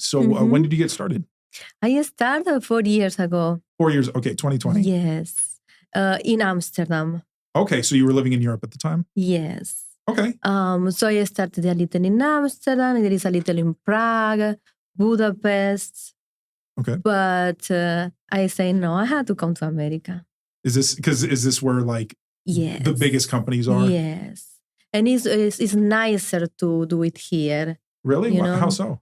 So when did you get started? I started 4 years ago. 4 years. Okay, 2020. Yes. In Amsterdam. Okay, so you were living in Europe at the time? Yes. Okay. So I started a little in Amsterdam. There is a little in Prague, Budapest. Okay. But I say, no, I had to come to America. Is this where like Yes. the biggest companies are? Yes. And it's nicer to do it here. Really? You know? How so?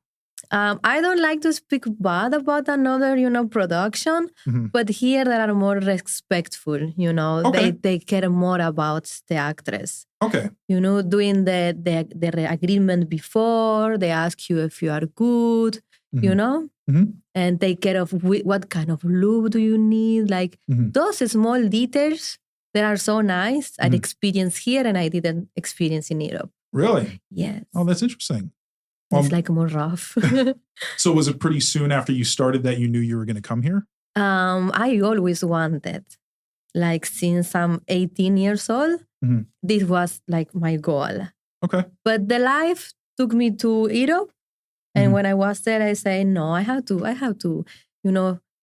I don't like to speak bad about another, production, but here they are more respectful, Okay. They care more about the actress. Okay. Doing the agreement before, they ask you if you are good, and take care of what kind of look do you need. Like those small details that are so nice. I'd experience here and I didn't experience in Europe. Really? Yes. Oh, that's interesting. It's like more rough. So was it pretty soon after you started that you knew you were going to come here? I always wanted, like since I'm 18 years old, this was like my goal. Okay. But the life took me to Europe. And when I was there, I say, no, I have to,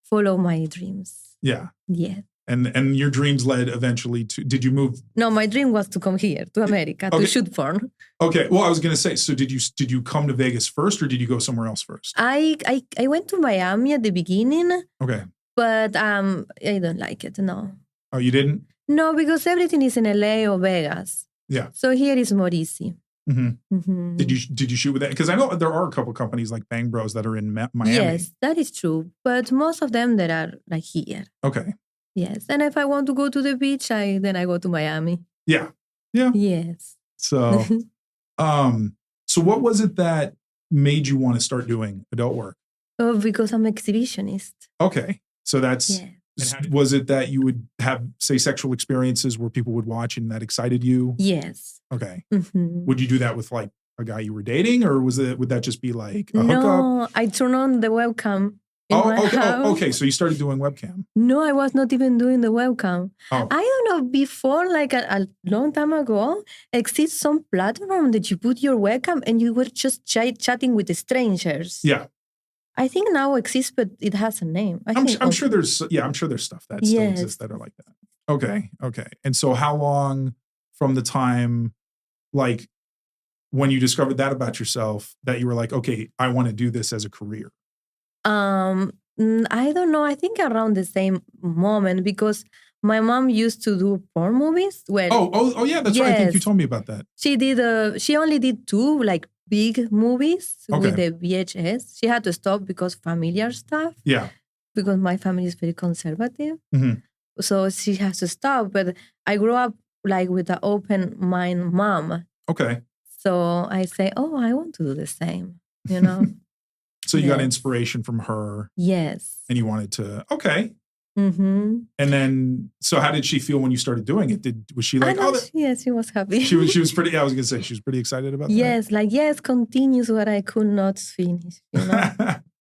follow my dreams. Yeah. Yeah. And your dreams led eventually to, did you move? No, my dream was to come here to America to shoot porn. Okay. Well, I was going to say, so did you come to Vegas first or did you go somewhere else first? I went to Miami at the beginning. Okay. But I don't like it, no. Oh, you didn't? No, because everything is in LA or Vegas. Yeah. So here is more easy. Did you shoot with that? Because I know there are a couple companies like Bang Bros that are in Miami. Yes, that is true. But most of them that are like here. Okay. Yes. And if I want to go to the beach, then I go to Miami. Yeah. Yeah. Yes. So, so what was it that made you want to start doing adult work? Oh, because I'm exhibitionist. Okay. So that's, was it that you would have, say, sexual experiences where people would watch and that excited you? Yes. Okay. Would you do that with like a guy you were dating or would that just be like a hookup? No, I turn on the webcam. Okay. So you started doing webcam. No, I was not even doing the webcam. Oh. I don't know, before, like a long time ago, exists some platform that you put your webcam and you were just chatting with the strangers. Yeah. I think now exists, but it has a name. I'm sure there's stuff that still exists that are like that. Okay. And so how long from the time, like when you discovered that about yourself, that you were like, okay, I want to do this as a career? I don't know. I think around the same moment because my mom used to do porn movies. Where yeah, that's right. I think you told me about that. She did. She only did 2 like big movies with the VHS. She had to stop because familiar stuff. Yeah. Because my family is very conservative. So she has to stop. But I grew up like with an open mind mom. Okay. So I say, I want to do the same, So you got inspiration from her. Yes. And you wanted to, okay. And then, so how did she feel when you started doing it? Was she like, yes, she was happy. She was pretty, I was going to say, she was pretty excited about that. Yes, continues what I could not finish,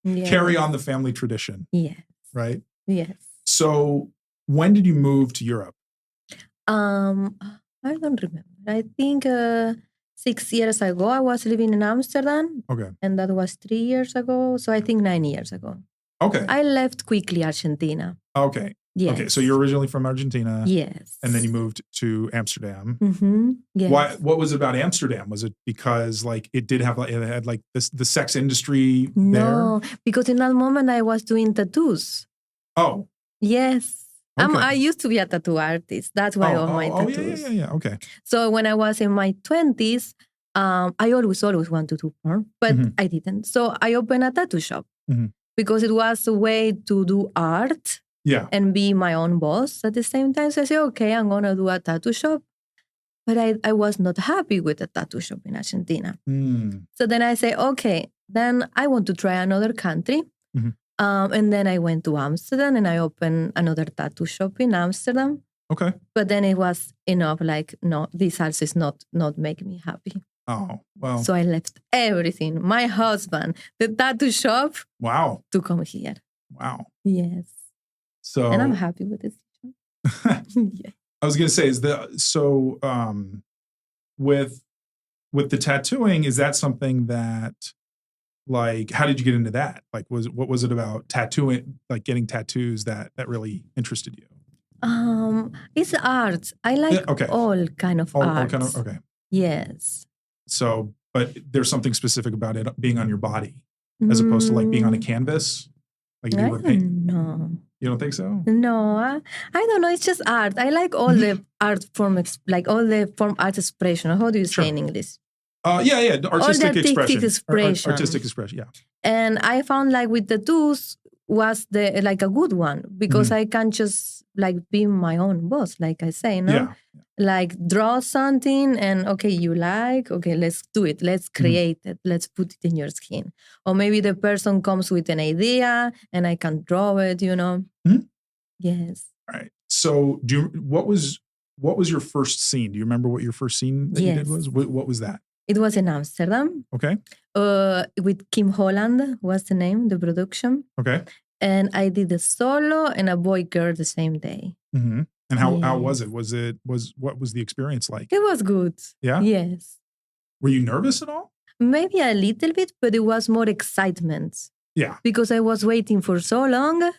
Carry on the family tradition. Yes. Right? Yes. So when did you move to Europe? I don't remember. I think 6 years ago, I was living in Amsterdam. Okay. And that was 3 years ago. So I think 9 years ago. Okay. I left quickly Argentina. Okay. Yes. Okay. So you're originally from Argentina. Yes. And then you moved to Amsterdam. Yes. What was it about Amsterdam? Was it because like it had like the sex industry there? No, because in that moment I was doing tattoos. Oh. Yes. Okay. I used to be a tattoo artist. That's why all my tattoos. Yeah. Okay. So when I was in my 20s, I always wanted to do porn, but I didn't. So I opened a tattoo shop because it was a way to do art and be my own boss at the same time. So I said, okay, I'm going to do a tattoo shop. But I was not happy with the tattoo shop in Argentina. So then I say, okay, then I want to try another country. And then I went to Amsterdam and I opened another tattoo shop in Amsterdam. Okay. But then it was enough, like, no, this also is not making me happy. Oh, well. So I left everything, my husband, the tattoo shop. Wow. To come here. Wow. Yes. So. And I'm happy with this. Yeah. I was going to say, with the tattooing, is that something that Like, how did you get into that? Like, what was it about tattooing, like getting tattoos that really interested you? It's art. I like all kind of art. All kind of, okay. Yes. So, but there's something specific about it being on your body as opposed to like being on a canvas? Like if you were painting? No. You don't think so? No, I don't know. It's just art. I like all the art form, like all the form art expression. How do you say in English? Yeah. Artistic expression. Artistic expression, yeah. And I found like with the tattoos was like a good one because I can just like be my own boss, like I say, no? Yeah. Like draw something and okay, let's do it. Let's create it. Let's put it in your skin. Or maybe the person comes with an idea and I can draw it, you know? Yes. All right. So what was your first scene? Do you remember what your first scene that you did was? What was that? It was in Amsterdam. Okay. With Kim Holland was the name, the production. Okay. And I did a solo and a boy girl the same day. Mm-hmm. And how was it? What was the experience like? It was good. Yeah? Yes. Were you nervous at all? Maybe a little bit, but it was more excitement. Yeah. Because I was waiting for so long.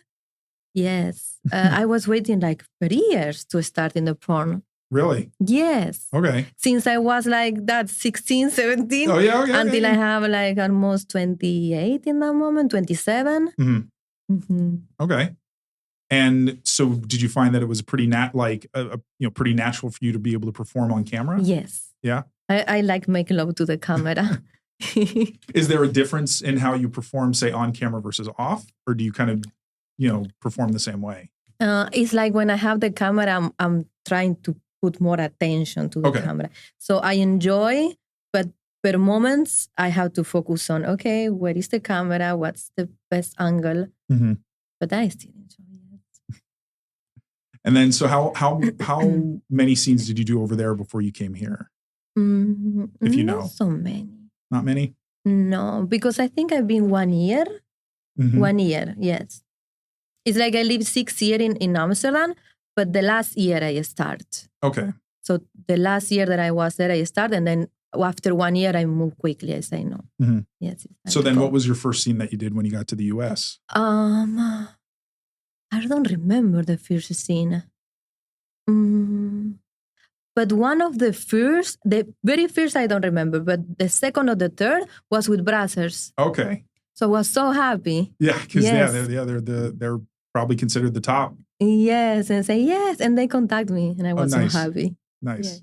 Yes. I was waiting like for years to start in the porn. Really? Yes. Okay. Since I was like that 16, 17. Oh, yeah, okay. Until I have like almost 28 in that moment, 27. Okay. And so did you find that it was pretty pretty natural for you to be able to perform on camera? Yes. Yeah? I like make love to the camera. Is there a difference in how you perform, say, on camera versus off? Or do you kind of, perform the same way? It's like when I have the camera, I'm trying to put more attention to the camera. So I enjoy, but per moments, I have to focus on, okay, where is the camera? What's the best angle? But I still enjoy it. And then, so how many scenes did you do over there before you came here? If you know. Not so many. Not many? No, because I think I've been 1 year. 1 year, yes. It's like I lived 6 years in Amsterdam, but the last year I start. Okay. So the last year that I was there, I start, and then after 1 year, I move quickly. I say no. Yes. So then what was your first scene that you did when you got to the US? I don't remember the first scene. But one of the very first, I don't remember, but the second or the third was with brothers. Okay. So I was so happy. Yeah, because they're probably considered the top. Yes, and say yes, and they contact me, and I was so happy. Nice. Yes.